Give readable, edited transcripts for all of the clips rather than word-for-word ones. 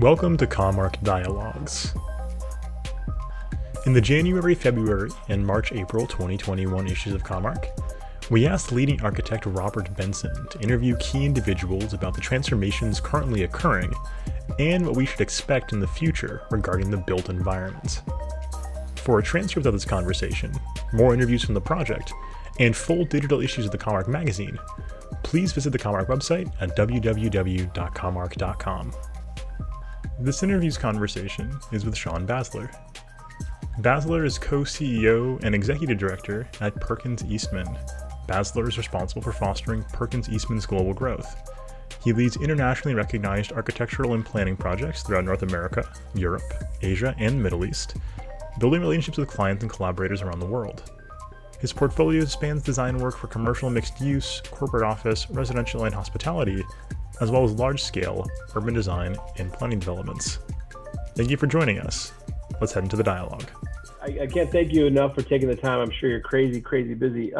Welcome to commARCH Dialogues. In the January, February, and March-April 2021 issues of commARCH, we asked leading architect Robert Benson to interview key individuals about the transformations currently occurring and what we should expect in the future regarding the built environment. For a transcript of this conversation, more interviews from the project, and full digital issues of the commARCH magazine, please visit the commARCH website at www.commARCH.com. This interview's conversation is with Shawn Basler. Basler is co-CEO and executive director at Perkins Eastman. Basler is responsible for fostering Perkins Eastman's global growth. He leads internationally recognized architectural and planning projects throughout North America, Europe, Asia, and the Middle East, building relationships with clients and collaborators around the world. His portfolio spans design work for commercial and mixed use, corporate office, residential, and hospitality, as well as large-scale urban design and planning developments. Thank you for joining us. Let's head into the dialogue. I can't thank you enough for taking the time. I'm sure you're crazy busy.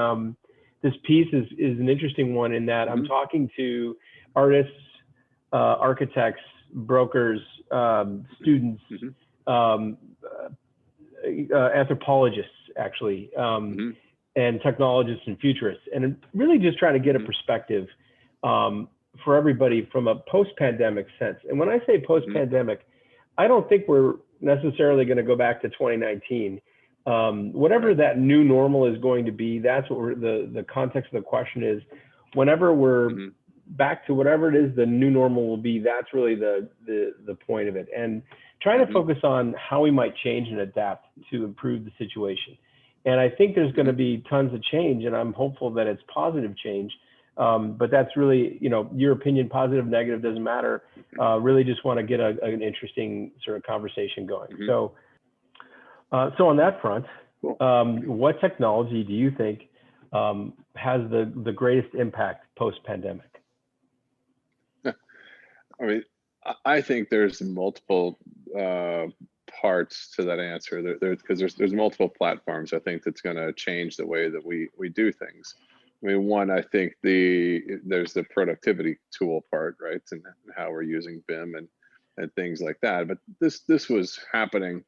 This piece is an interesting one in that I'm talking to artists, architects, brokers, students, anthropologists, actually, and technologists and futurists, and really just trying to get a perspective for everybody from a post-pandemic sense. And when I say post-pandemic, I don't think we're necessarily going to go back to 2019. Whatever that new normal is going to be, that's what the context of the question is. Whenever we're back to whatever it is the new normal will be, that's really the point of it. And trying to focus on how we might change and adapt to improve the situation. And I think there's going to be tons of change, and I'm hopeful that it's positive change. But that's really, your opinion, positive, negative, doesn't matter. Really just want to get an interesting sort of conversation going. So on that front, what technology do you think has the greatest impact post-pandemic? I mean, I think there's multiple parts to that answer. Because there's multiple platforms, I think, that's going to change the way that we do things. I mean, one, I think there's the productivity tool part, right, and how we're using BIM and things like that. But this was happening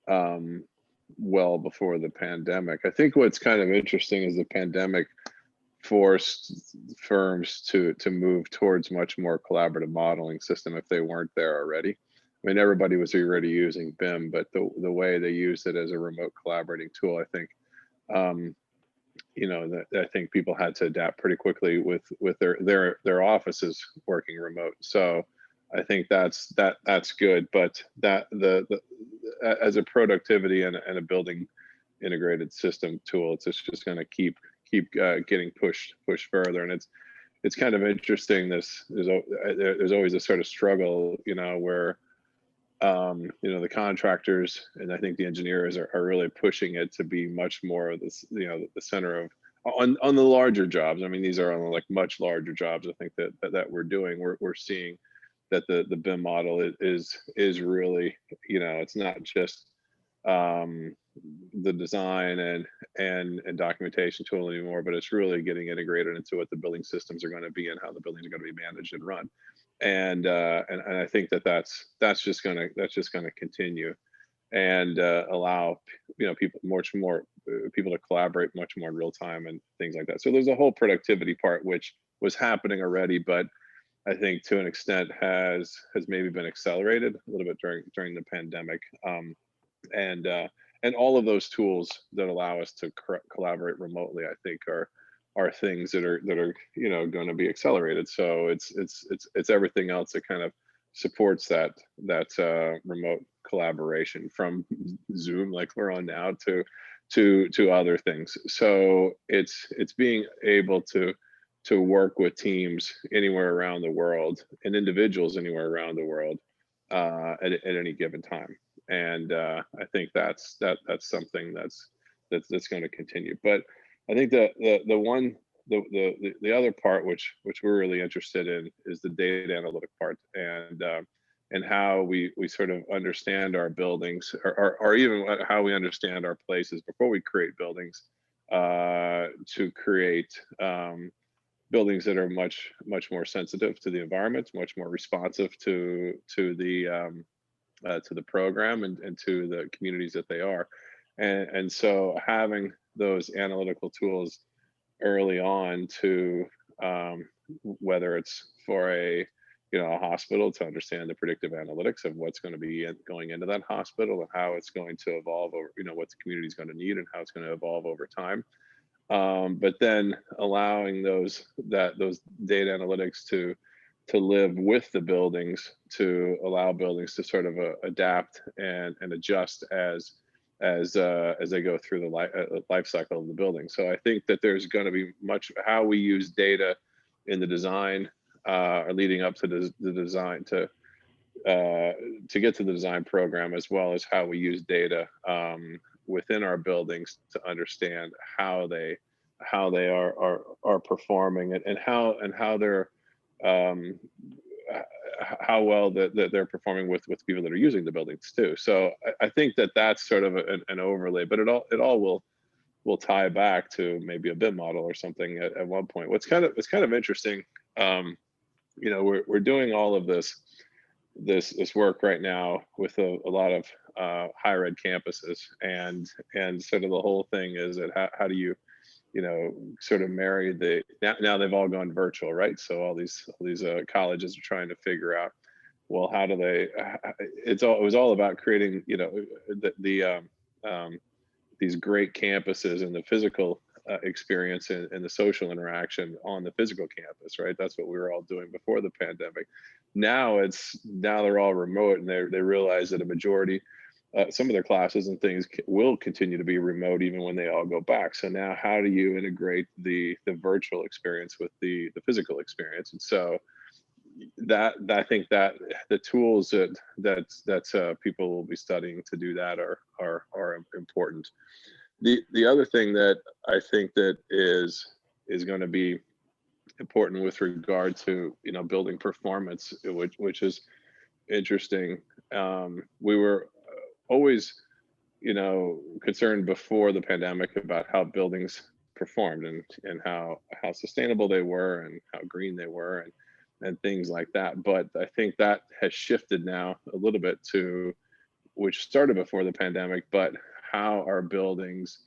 well before the pandemic. I think what's kind of interesting is the pandemic forced firms to move towards much more collaborative modeling system if they weren't there already. I mean, everybody was already using BIM, but the way they used it as a remote collaborating tool, I think, I think people had to adapt pretty quickly with their offices working remote. So I think that's good. But that as a productivity and a building integrated system tool, it's just going to keep getting pushed further. And it's kind of interesting. There's always a sort of struggle, where the contractors and I think the engineers are really pushing it to be much more of this, the center of on the larger jobs. I mean, these are on like much larger jobs. I think that we're doing. We're seeing that the BIM model is really, it's not just the design and documentation tool anymore, but it's really getting integrated into what the building systems are going to be and how the buildings are going to be managed and run. And I think that's just going to continue and allow people to collaborate much more in real time and things like that. So there's a whole productivity part which was happening already, but I think to an extent has maybe been accelerated a little bit during the pandemic. And all of those tools that allow us to collaborate remotely, I think are things that are going to be accelerated. So it's everything else that kind of supports that remote collaboration, from Zoom like we're on now to other things. So it's being able to work with teams anywhere around the world and individuals anywhere around the world at any given time. And I think that's something that's going to continue. But I think the other part which we're really interested in is the data analytic part, and how we sort of understand our buildings, or even how we understand our places before we create buildings, to create buildings that are much more sensitive to the environment, much more responsive to the program and to the communities that they are. And so having those analytical tools early on to whether it's for a a hospital to understand the predictive analytics of what's going to be going into that hospital and how it's going to evolve over what the community is going to need and how it's going to evolve over time. But then allowing those data analytics to live with the buildings, to allow buildings to sort of adapt and adjust as they go through the life cycle of the building. So I think that there's going to be much how we use data in the design or leading up to the design to get to the design program, as well as how we use data within our buildings to understand how they are performing and how they're how well that they're performing with people that are using the buildings too. So I think that that's sort of an overlay, but it all will tie back to maybe a BIM model or something at one point. It's kind of interesting. We're doing all of this work right now with a lot of higher ed campuses, and sort of the whole thing is that how do you sort of marry now they've all gone virtual, right? So all these colleges are trying to figure out, well, how do they? It was all about creating these great campuses and the physical experience and the social interaction on the physical campus, right? That's what we were all doing before the pandemic. Now they're all remote, and they realize that a majority, some of their classes and things will continue to be remote even when they all go back. So now, how do you integrate the virtual experience with the physical experience? And so that I think that the tools that people will be studying to do that are important. The other thing that I think that is going to be important with regard to building performance, which is interesting. We were always concerned before the pandemic about how buildings performed and how sustainable they were and how green they were and things like that. But I think that has shifted now a little bit to, which started before the pandemic, but how are buildings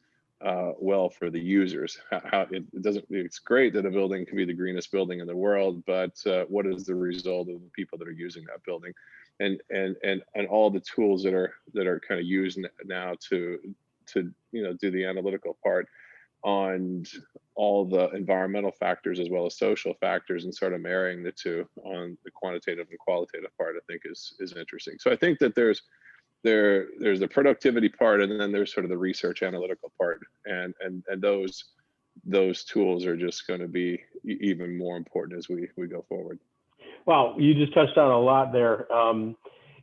well for the users? How it's great that a building can be the greenest building in the world, but what is the result of the people that are using that building? And all the tools that are kind of used now to do the analytical part on all the environmental factors as well as social factors, and sort of marrying the two on the quantitative and qualitative part, I think is interesting. So I think that there's the productivity part, and then there's sort of the research analytical part, and those tools are just going to be even more important as we go forward. Wow, you just touched on a lot there.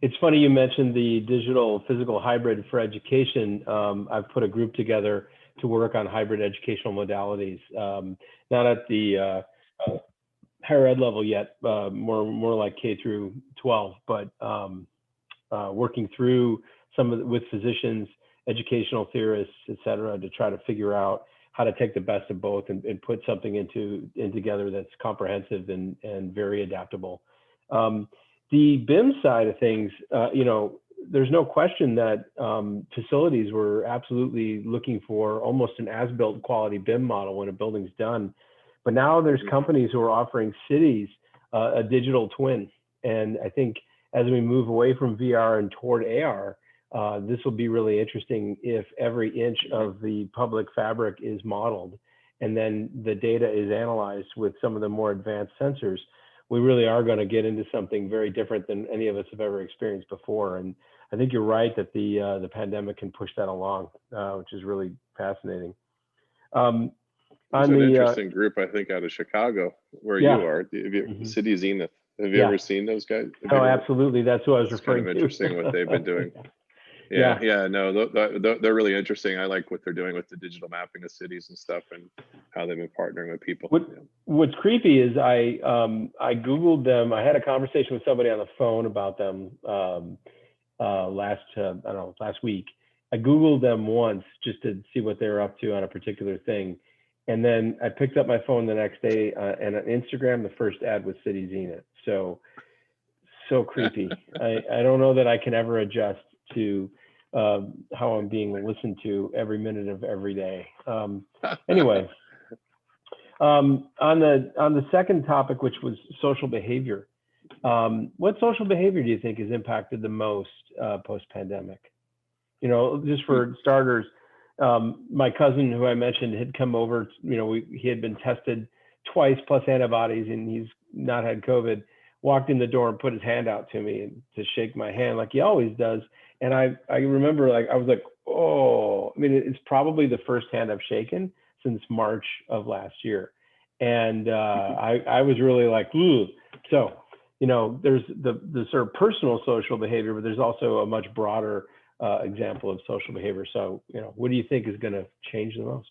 It's funny you mentioned the digital physical hybrid for education. I've put a group together to work on hybrid educational modalities, not at the higher ed level yet, more like K through 12, but working through with physicians, educational theorists, et cetera, to try to figure out how to take the best of both and put something in together that's comprehensive and very adaptable. The BIM side of things, there's no question that facilities were absolutely looking for almost an as-built quality BIM model when a building's done. But now there's companies who are offering cities a digital twin. And I think as we move away from VR and toward AR, this will be really interesting if every inch of the public fabric is modeled and then the data is analyzed with some of the more advanced sensors. We really are going to get into something very different than any of us have ever experienced before. And I think you're right that the pandemic can push that along, which is really fascinating. There's an interesting group, I think, out of Chicago, where you are, City Zenith. Have you ever seen those guys? Oh, absolutely. That's who I was referring to. It's kind of interesting what they've been doing. Yeah, no, they're really interesting. I like what they're doing with the digital mapping of cities and stuff, and how they've been partnering with people. What's creepy is I Googled them. I had a conversation with somebody on the phone about them last week. I Googled them once just to see what they were up to on a particular thing. And then I picked up my phone the next day, and on Instagram, the first ad was City Zenith. So creepy. I don't know that I can ever adjust to how I'm being listened to every minute of every day. Anyway, on the second topic, which was social behavior, what social behavior do you think is impacted the most post-pandemic? You know, just for starters, my cousin who I mentioned had come over, you know, he had been tested twice plus antibodies, and he's not had COVID, walked in the door and put his hand out to me and to shake my hand like he always does. And I remember, like, I was like, oh, I mean, it's probably the first hand I've shaken since March of last year. And I was really like, ooh. So, you know, there's the sort of personal social behavior, but there's also a much broader example of social behavior. So, you know, what do you think is going to change the most?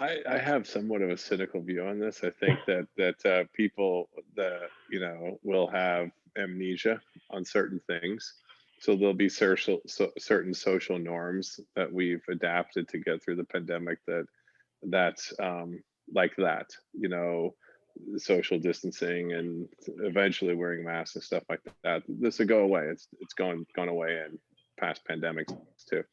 I have somewhat of a cynical view on this. I think that people that, you know, will have amnesia on certain things. So there'll be certain social norms that we've adapted to get through the pandemic that's like that, you know, social distancing and eventually wearing masks and stuff like that. This will go away. It's gone away in past pandemics too.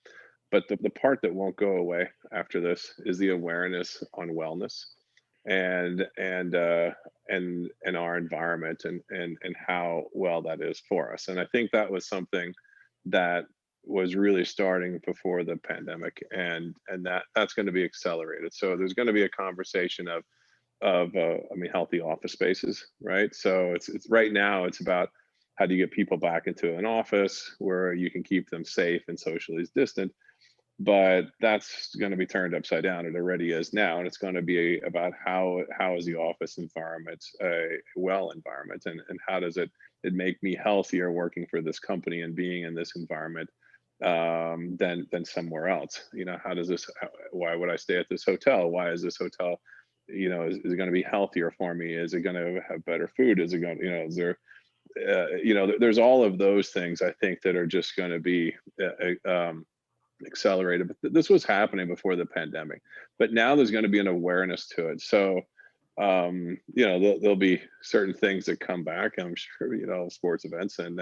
But the part that won't go away after this is the awareness on wellness and our environment and how well that is for us. And I think that was something that was really starting before the pandemic, and that's going to be accelerated. So there's going to be a conversation of I mean, healthy office spaces, right? So it's right now it's about how do you get people back into an office where you can keep them safe and socially distant. But that's going to be turned upside down. It already is now, and it's going to be about how is the office environment a well environment, and how does it make me healthier working for this company and being in this environment than somewhere else. You know, why would I stay at this hotel? Why is this hotel, you know, is it going to be healthier for me? Is it going to have better food? Is it going to, you know, is there you know, there's all of those things I think that are just going to be accelerated. But this was happening before the pandemic, but now there's going to be an awareness to it. So you know, there'll be certain things that come back, I'm sure, you know, sports events and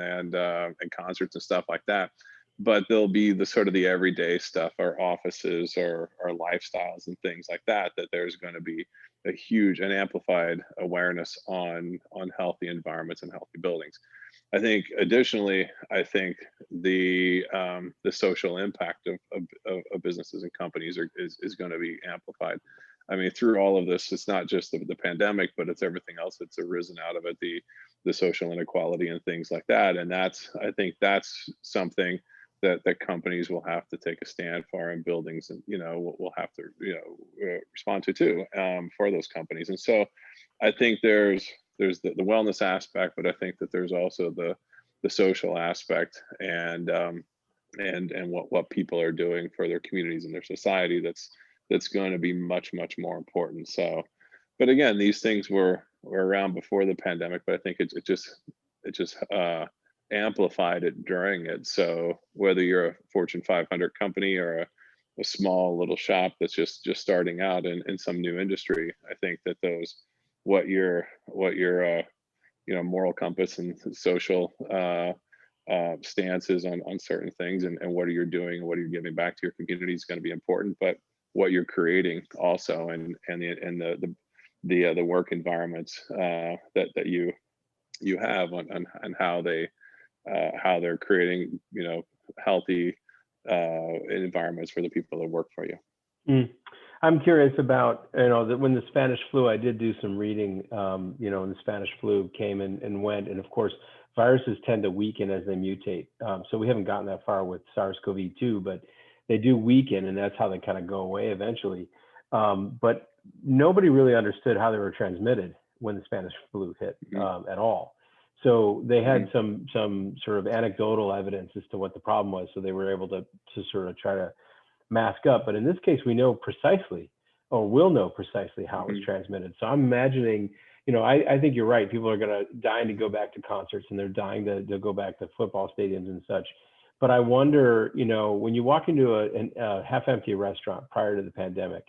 concerts and stuff like that, but there'll be the sort of the everyday stuff, our offices or our lifestyles and things like that there's going to be a huge and amplified awareness on healthy environments and healthy buildings. I think additionally, I think the social impact of businesses and companies is going to be amplified. I mean, through all of this, it's not just the pandemic, but it's everything else that's arisen out of it, the social inequality and things like that. And I think that's something that companies will have to take a stand for, and buildings, and, you know, will have to, you know, respond to too, for those companies. And so I think there's the wellness aspect, but I think that there's also the social aspect and what people are doing for their communities and their society that's going to be much more important. So, but again, these things were around before the pandemic, but I think it just amplified it during it. So whether you're a Fortune 500 company or a small little shop that's just starting out in some new industry, I think that what your you know, moral compass and social stances on certain things, and what are you doing and what are you giving back to your community is going to be important, but what you're creating also, and the work environments that you have on how they're creating, you know, healthy environments for the people that work for you. I'm curious about, you know, that when the Spanish flu, I did do some reading, you know, and the Spanish flu came and went, and of course viruses tend to weaken as they mutate. So we haven't gotten that far with SARS-CoV-2, but they do weaken, and that's how they kind of go away eventually. But nobody really understood how they were transmitted when the Spanish flu hit at all. So they had some sort of anecdotal evidence as to what the problem was. So they were able to sort of try to mask up. But in this case, we know precisely, or will know precisely how it's transmitted. So I'm imagining, you know, I think you're right. People are dying to go back to concerts, and they're dying to go back to football stadiums and such. But I wonder, you know, when you walk into a half-empty restaurant prior to the pandemic,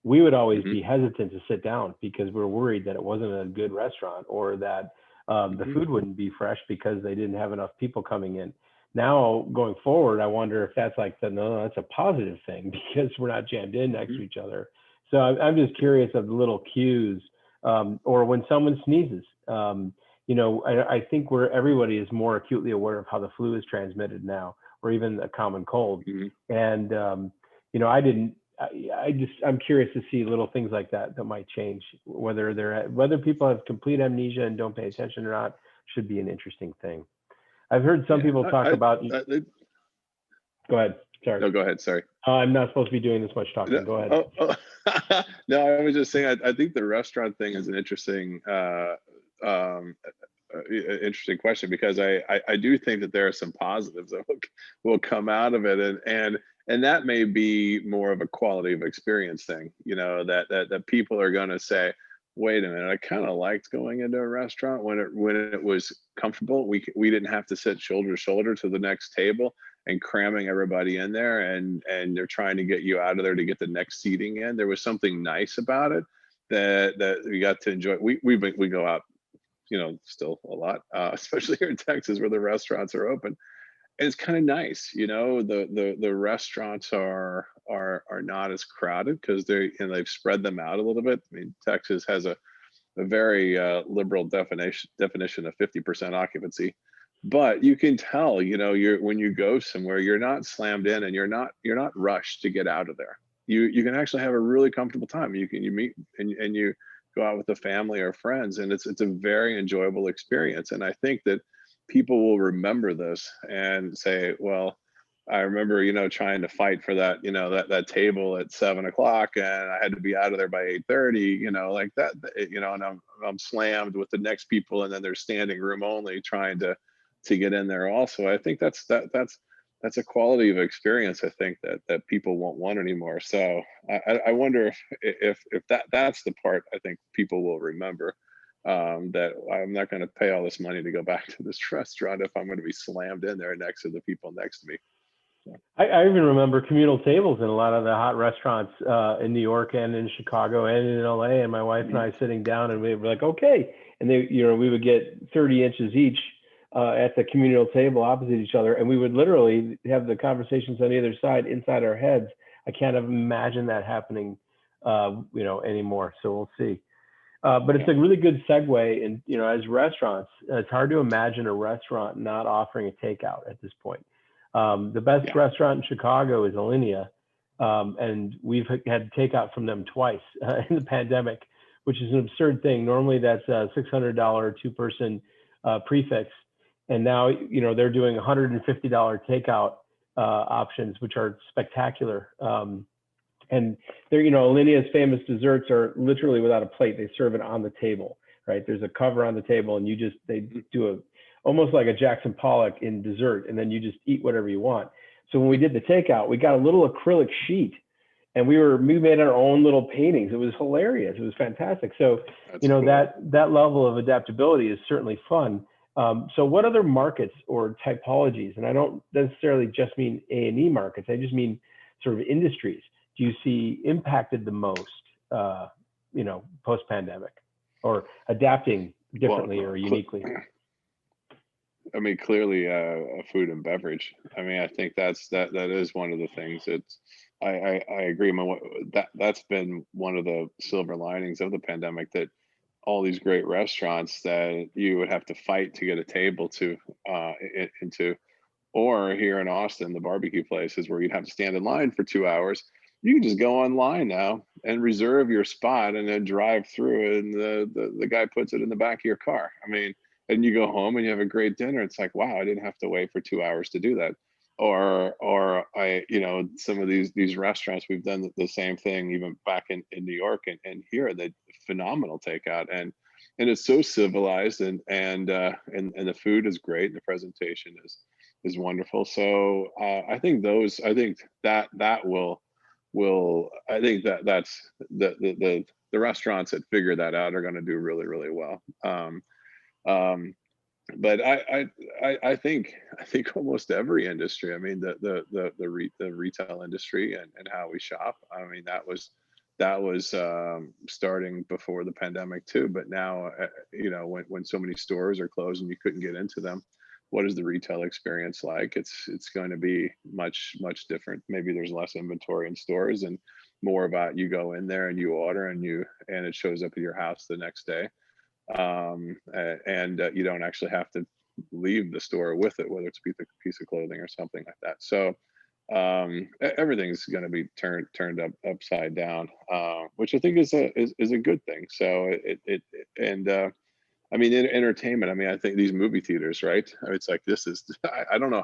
we would always Mhm. be hesitant to sit down because we're worried that it wasn't a good restaurant, or that the Mhm. food wouldn't be fresh because they didn't have enough people coming in. Now going forward, I wonder if that's like no, that's a positive thing because we're not jammed in next Mhm. to each other. So I'm just curious of the little cues, or when someone sneezes. I think everybody is more acutely aware of how the flu is transmitted now, or even a common cold. Mhm. And I didn't. I'm curious to see little things like that might change. Whether people have complete amnesia and don't pay attention or not should be an interesting thing. I've heard some Yeah. people talk about. Go ahead. Sorry. No, go ahead. Sorry. I'm not supposed to be doing this much No, talking. Go ahead. no, I was just saying, I think the restaurant thing is an interesting, um, interesting question, because I do think that there are some positives that will come out of it, and that may be more of a quality of experience thing. That people are going to say, wait a minute, I kind of liked going into a restaurant when it was comfortable. We didn't have to sit shoulder to shoulder to the next table and cramming everybody in there, and they're trying to get you out of there to get the next seating in. There was something nice about it that we got to enjoy. We go out, still a lot, especially here in Texas where the restaurants are open. And it's kind of nice, the restaurants are not as crowded because they've spread them out a little bit. I mean, Texas has a very liberal definition of 50% occupancy, but you can tell, you're when you go somewhere, you're not slammed in, and you're not rushed to get out of there. You can actually have a really comfortable time. You meet, and you go out with the family or friends, and it's a very enjoyable experience. And I think that people will remember this and say, well, I remember, trying to fight for that table at 7 o'clock, and I had to be out of there by 8:30, like that, and I'm slammed with the next people, and then they're standing room only trying to get in there also. I think that's a quality of experience, I think, that people won't want anymore. So I wonder if that's the part I think people will remember, that I'm not going to pay all this money to go back to this restaurant if I'm going to be slammed in there next to the people next to me. I even remember communal tables in a lot of the hot restaurants in New York and in Chicago and in LA. And my wife and I sitting down, and we were like, okay. And we would get 30 inches each at the communal table opposite each other. And we would literally have the conversations on either side inside our heads. I can't imagine that happening, anymore. So we'll see. But it's a really good segue. And, as restaurants, it's hard to imagine a restaurant not offering a takeout at this point. The best restaurant in Chicago is Alinea, and we've had takeout from them twice in the pandemic, which is an absurd thing. Normally that's a $600 two-person prefix, and now they're doing $150 takeout options, which are spectacular. And Alinea's famous desserts are literally without a plate. They serve it on the table, right? There's a cover on the table, and they do almost like a Jackson Pollock in dessert, and then you just eat whatever you want. So when we did the takeout, we got a little acrylic sheet, and we made our own little paintings. It was hilarious. It was fantastic. So cool. that level of adaptability is certainly fun. So what other markets or typologies, and I don't necessarily just mean A&E markets, I just mean sort of industries, do you see impacted the most, post-pandemic, or adapting differently or uniquely? I mean, clearly, food and beverage. I mean, I think that is one of the things. I agree. That's been one of the silver linings of the pandemic, that all these great restaurants that you would have to fight to get a table into, or here in Austin, the barbecue places where you'd have to stand in line for 2 hours. You can just go online now and reserve your spot, and then drive through, and the guy puts it in the back of your car. I mean, and you go home and you have a great dinner. It's like, wow, I didn't have to wait for 2 hours to do that. Or some of these restaurants, we've done the same thing even back in New York and here, the phenomenal takeout, and it's so civilized, and the food is great, and the presentation is wonderful. So I think that that's the restaurants that figure that out are going to do really, really well. But I think almost every industry. I mean, the retail industry and how we shop. I mean, that was that was starting before the pandemic too. But now, you know, when so many stores are closed and you couldn't get into them, what is the retail experience like? It's going to be much different. Maybe there's less inventory in stores and more about you go in there and you order and it shows up at your house the next day, and you don't actually have to leave the store with it, whether it's a piece of clothing or something like that. So everything's going to be turned upside down, which I think is a good thing. So and I mean, in entertainment, I mean, I think these movie theaters, right? I mean, it's like, this is, I don't know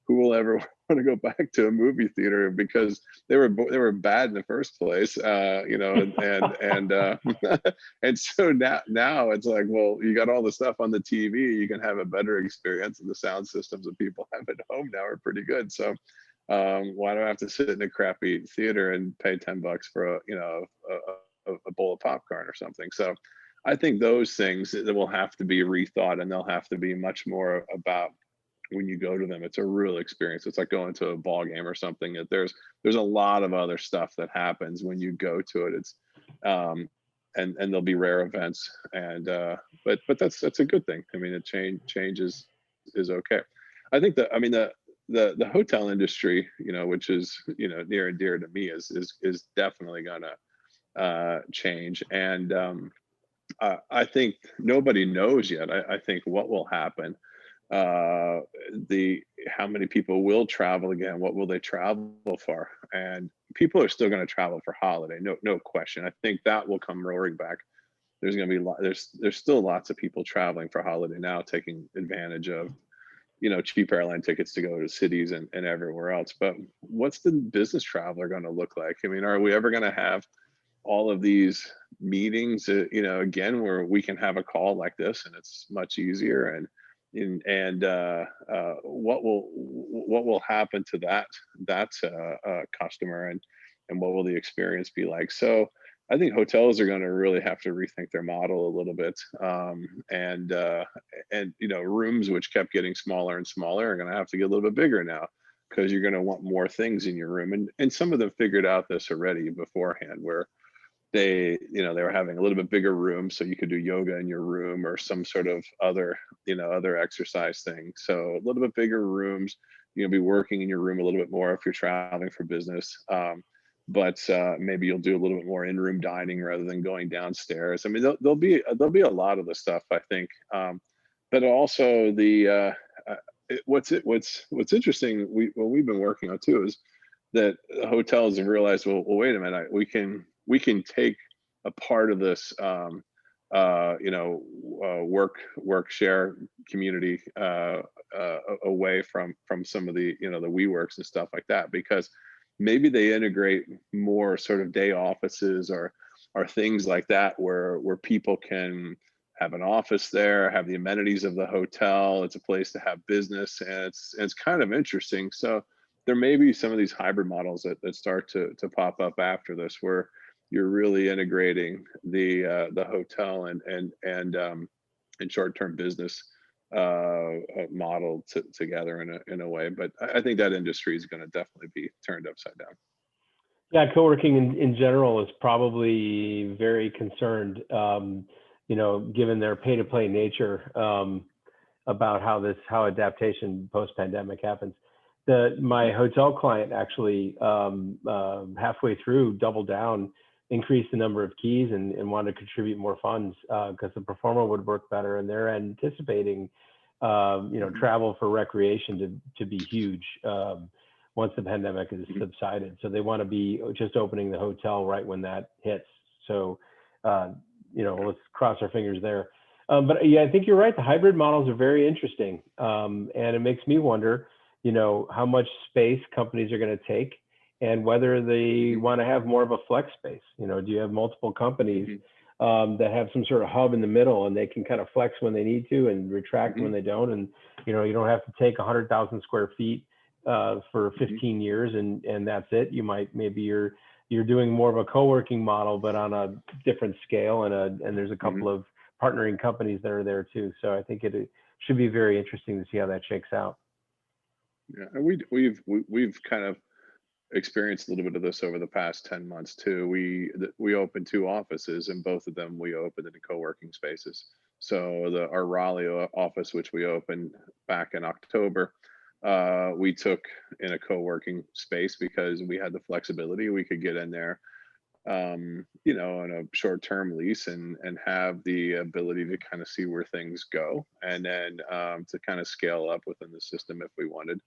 who will ever want to go back to a movie theater, because they were bad in the first place, you know, and so now it's like, well, you got all the stuff on the TV, you can have a better experience, and the sound systems that people have at home now are pretty good. So why do I have to sit in a crappy theater and pay $10 for a bowl of popcorn or something? So I think those things that will have to be rethought, and they'll have to be much more about when you go to them. It's a real experience. It's like going to a ball game or something. That there's a lot of other stuff that happens when you go to it. It's and there'll be rare events, and but that's a good thing. I mean, the change is okay. I think that, I mean, the hotel industry, you know, which is, you know, near and dear to me, is definitely gonna change. And I think nobody knows yet. I think what will happen, how many people will travel again, what will they travel for, and people are still going to travel for holiday, no question. I think that will come roaring back. There's going to be there's still lots of people traveling for holiday now, taking advantage of, you know, cheap airline tickets to go to cities and everywhere else. But what's the business traveler going to look like? I mean, are we ever going to have all of these meetings, you know, again, where we can have a call like this and it's much easier? And what will happen to that customer, and what will the experience be like? So I think hotels are going to really have to rethink their model a little bit, and you know, rooms which kept getting smaller and smaller are going to have to get a little bit bigger now, because you're going to want more things in your room. And some of them figured out this already beforehand, where they were having a little bit bigger room so you could do yoga in your room, or some sort of other exercise thing. So a little bit bigger rooms, you'll be working in your room a little bit more if you're traveling for business. But maybe you'll do a little bit more in-room dining rather than going downstairs. I mean, there'll be a lot of the stuff, I think. But also what's interesting, what we've been working on too, is that hotels have realized, well, wait a minute, we can take a part of this work share community away from some of the, the WeWorks and stuff like that, because maybe they integrate more sort of day offices or things like that, where people can have an office there, have the amenities of the hotel. It's a place to have business, and it's kind of interesting. So there may be some of these hybrid models that start to pop up after this, where you're really integrating the hotel and short-term business model together in a way. But I think that industry is going to definitely be turned upside down. Yeah, coworking in general is probably very concerned, given their pay-to-play nature, about how adaptation post-pandemic happens. My hotel client actually halfway through doubled down, increased the number of keys, and wanted to contribute more funds because the performer would work better, and they're anticipating travel for recreation to be huge once the pandemic has subsided. So they want to be just opening the hotel right when that hits. So let's cross our fingers there. But yeah, I think you're right. The hybrid models are very interesting, and it makes me wonder, how much space companies are going to take, and whether they want to have more of a flex space. Do you have multiple companies that have some sort of hub in the middle, and they can kind of flex when they need to and retract when they don't, and you don't have to take 100,000 square feet for 15 years and that's it. Maybe you're doing more of a co-working model, but on a different scale, and there's a couple of partnering companies that are there too. So I think it should be very interesting to see how that shakes out. Yeah, and we've kind of experienced a little bit of this over the past 10 months too. We opened 2 offices, and both of them we opened in co-working spaces. So our Raleigh office, which we opened back in October, we took in a co-working space because we had the flexibility. We could get in there, you know, on a short-term lease and have the ability to kind of see where things go, and then to kind of scale up within the system if we wanted.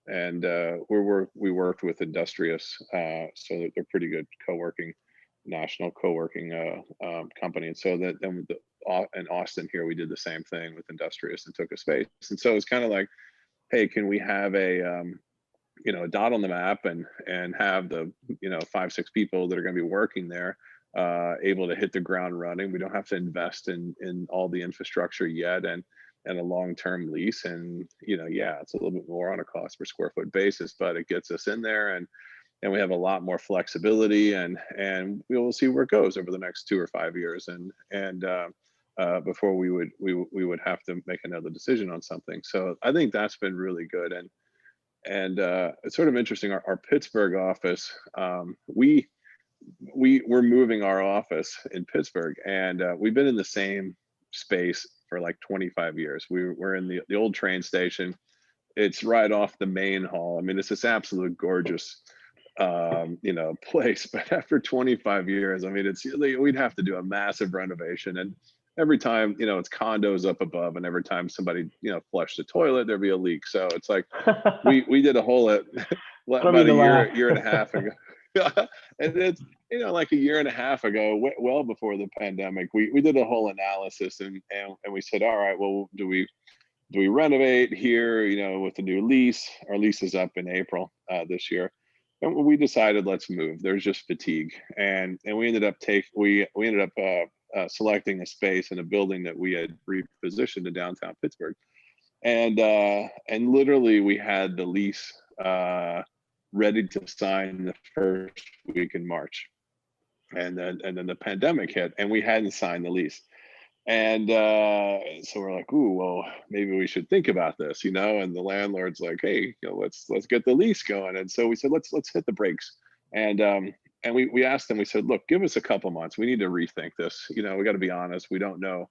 And we worked with Industrious, so that they're pretty good co-working, national co-working company. And so that then in Austin here, we did the same thing with Industrious and took a space. And so it's kind of like, hey, can we have a you know, a dot on the map and have the, you know, 5-6 people that are going to be working there able to hit the ground running. We don't have to invest in all the infrastructure yet, and a long-term lease. And, you know, yeah, it's a little bit more on a cost per square foot basis, but it gets us in there, and we have a lot more flexibility, and we will see where it goes over the next 2 or 5 years. And before we would have to make another decision on something. So I think that's been really good. And it's sort of interesting. Our Pittsburgh office, we're moving our office in Pittsburgh, and we've been in the same space for like 25 years. We're in the old train station. It's right off the main hall. I mean, it's this absolute gorgeous, you know, place. But after 25 years, I mean, we'd have to do a massive renovation. And every time, you know, it's condos up above, and every time somebody, you know, flushed the toilet, there'd be a leak. So it's like we did a whole about a year and a half ago. And it's, you know, like a year and a half ago, well before the pandemic, we did a whole analysis, and we said, all right, well, do we renovate here, you know, with the new lease? Our lease is up in April this year. And we decided, let's move. There's just fatigue. And we ended up selecting a space in a building that we had repositioned in downtown Pittsburgh. And literally we had the lease ready to sign the first week in March. And then the pandemic hit, and we hadn't signed the lease. And so we're like, ooh, well, maybe we should think about this, you know. And the landlord's like, hey, you know, let's get the lease going. And so we said, let's hit the brakes. And we asked them, we said, look, give us a couple months. We need to rethink this. You know, we got to be honest. We don't know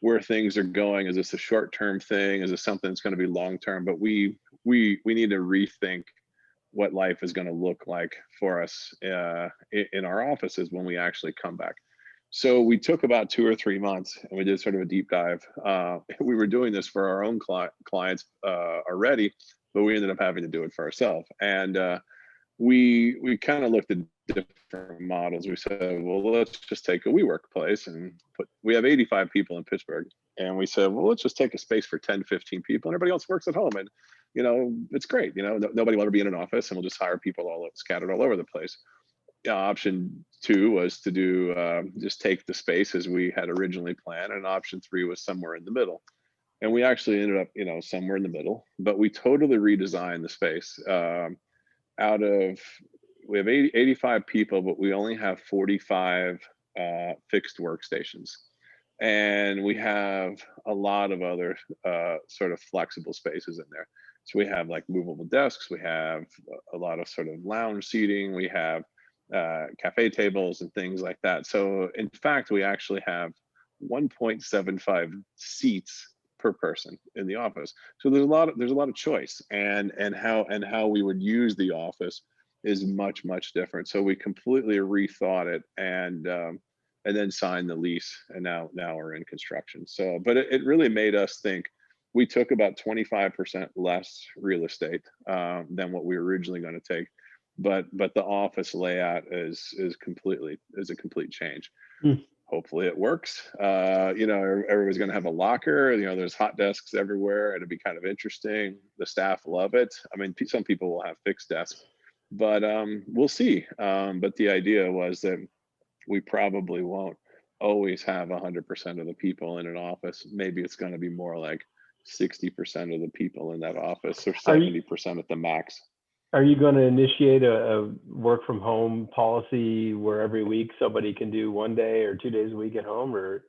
where things are going. Is this a short-term thing? Is this something that's going to be long-term? But we need to rethink what life is going to look like for us in our offices when we actually come back. So we took about 2 or 3 months, and we did sort of a deep dive. We were doing this for our own clients already, but we ended up having to do it for ourselves. And we kind of looked at different models. We said, well, let's just take a WeWork place and we have 85 people in Pittsburgh. And we said, well, let's just take a space for 10, 15 people, and everybody else works at home. And, you know, it's great. You know, nobody will ever be in an office, and we'll just hire people scattered all over the place. Option 2 was to do just take the space as we had originally planned, and option 3 was somewhere in the middle. And we actually ended up, you know, somewhere in the middle, but we totally redesigned the space. We have 85 people, but we only have 45 fixed workstations. And we have a lot of other sort of flexible spaces in there. So we have like movable desks, we have a lot of sort of lounge seating, we have cafe tables and things like that. So in fact, we actually have 1.75 seats per person in the office. So there's a lot of choice, and how we would use the office is much different. So we completely rethought it, and then signed the lease, and now we're in construction. So, but it really made us think. We took about 25% less real estate than what we were originally going to take, but the office layout is a complete change. Hopefully it works. You know, everybody's going to have a locker. You know, there's hot desks everywhere. It'll be kind of interesting. The staff love it. I mean, some people will have fixed desks, but we'll see. But the idea was that we probably won't always have 100% of the people in an office. Maybe it's going to be more like 60% of the people in that office, or 70% at the max. Are you going to initiate a work from home policy where every week somebody can do 1 day or 2 days a week at home? Or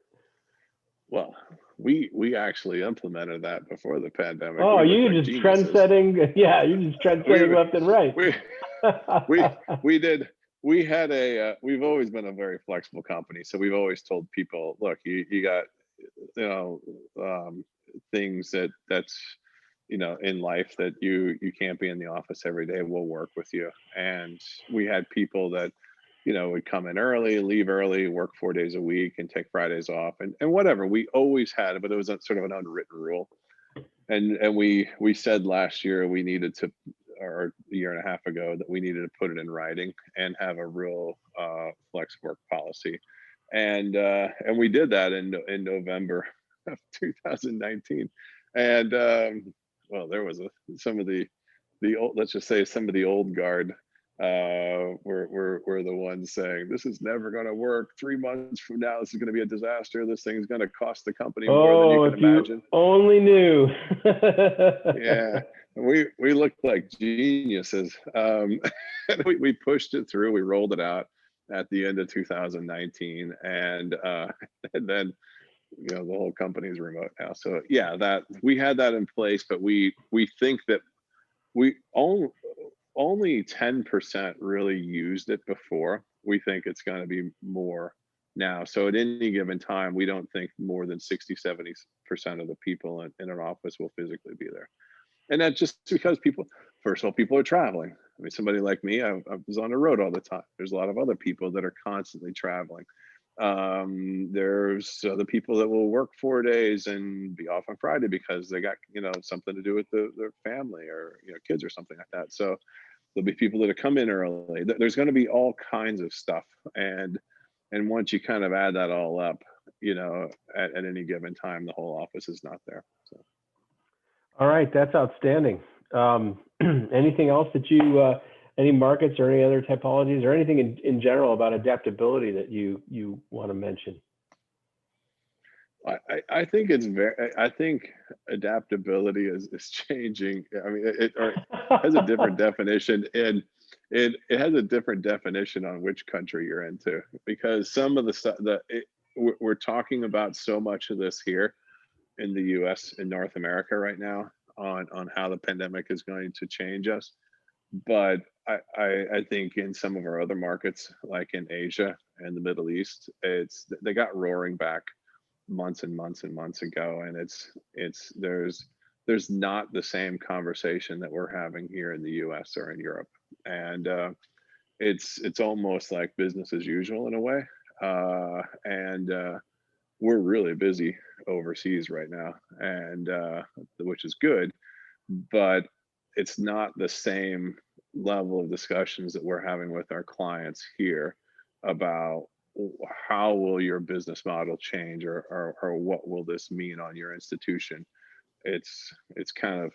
well, we actually implemented that before the pandemic. Oh, you just trend setting. Yeah, you just trend setting left and right. we've always been a very flexible company. So we've always told people, look, you got, things that's, in life that you can't be in the office every day. We'll work with you. And we had people that, would come in early, leave early, work 4 days a week and take Fridays off and whatever. We always had it, but it was sort of an unwritten rule. And we said last year we needed to, or a year and a half ago, that we needed to put it in writing and have a real flex work policy. And we did that in November of 2019. And well, there was some of the old, let's just say some of the old guard were the ones saying, this is never going to work. 3 months from now, this is going to be a disaster. This thing's going to cost the company more than you can imagine. You only knew. Yeah, we looked like geniuses. We pushed it through. We rolled it out at the end of 2019, and then the whole company's remote now. So yeah, that we had that in place, but we think that we only 10% really used it before. We think it's going to be more now. So at any given time, we don't think more than 60-70% of the people in an office will physically be there. And that's just because first of all, people are traveling. I mean, somebody like me, I was on the road all the time. There's a lot of other people that are constantly traveling. There's other people that will work 4 days and be off on Friday because they got, something to do with their family or, kids or something like that. So there'll be people that come in early. There's going to be all kinds of stuff. And once you kind of add that all up, at any given time, the whole office is not there. So. All right. That's outstanding. Anything else that you, any markets or any other typologies or anything in general about adaptability that you want to mention? I think I think adaptability is changing. I mean, it has a different definition, and it has a different definition on which country you're into, because some of the stuff that we're talking about, so much of this here in the US, in North America right now, on how the pandemic is going to change us. But I think in some of our other markets, like in Asia and the Middle East, they got roaring back months and months and months ago, and there's not the same conversation that we're having here in the US or in Europe. And it's almost like business as usual in a way. And we're really busy overseas right now, and which is good, but it's not the same level of discussions that we're having with our clients here about how will your business model change, or what will this mean on your institution. It's kind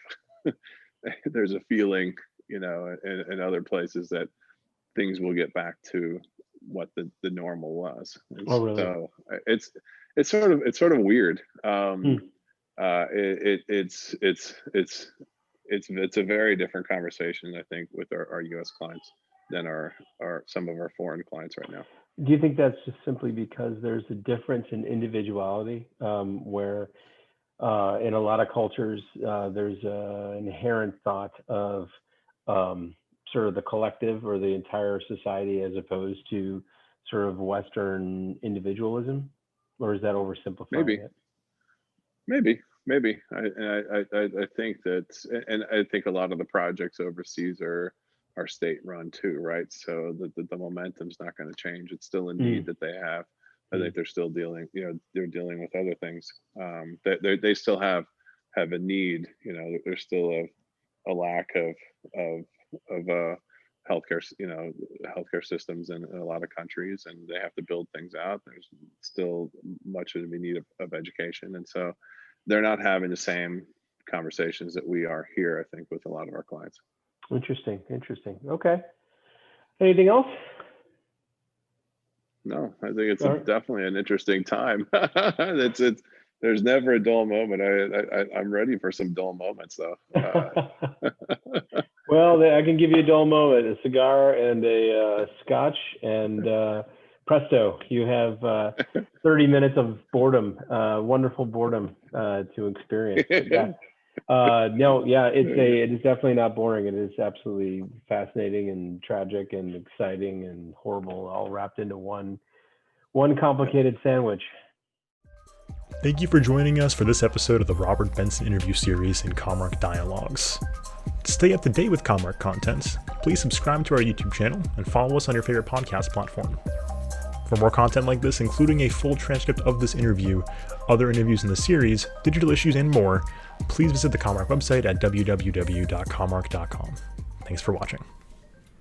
of there's a feeling, in other places that things will get back to what the normal was. And oh, really? So it's sort of weird. It's a very different conversation, I think, with our US clients than our some of our foreign clients right now. Do you think that's just simply because there's a difference in individuality, where in a lot of cultures there's an inherent thought of sort of the collective or the entire society, as opposed to sort of Western individualism? Or is that oversimplifying it? Maybe. I think that, and I think a lot of the projects overseas are state run too, right? So the momentum's not going to change. It's still a need that they have. I think they're still dealing, they're dealing with other things. They still have a need. There's still a lack of healthcare, healthcare systems in a lot of countries, and they have to build things out. There's still much of a need of education, and so they're not having the same conversations that we are here, I think, with a lot of our clients. Interesting. Okay. Anything else? No, I think it's definitely an interesting time. There's never a dull moment. I'm ready for some dull moments, though. Well, I can give you a dull moment: a cigar and a scotch, and presto, you have 30 minutes of boredom, wonderful boredom to experience. No, yeah, it is definitely not boring. It is absolutely fascinating and tragic and exciting and horrible, all wrapped into one complicated sandwich. Thank you for joining us for this episode of the Robert Benson interview series in commARCH Dialogues. To stay up to date with commARCH content, please subscribe to our YouTube channel and follow us on your favorite podcast platform. For more content like this, including a full transcript of this interview, other interviews in the series, digital issues, and more, please visit the commARCH website at www.commARCH.com. Thanks for watching.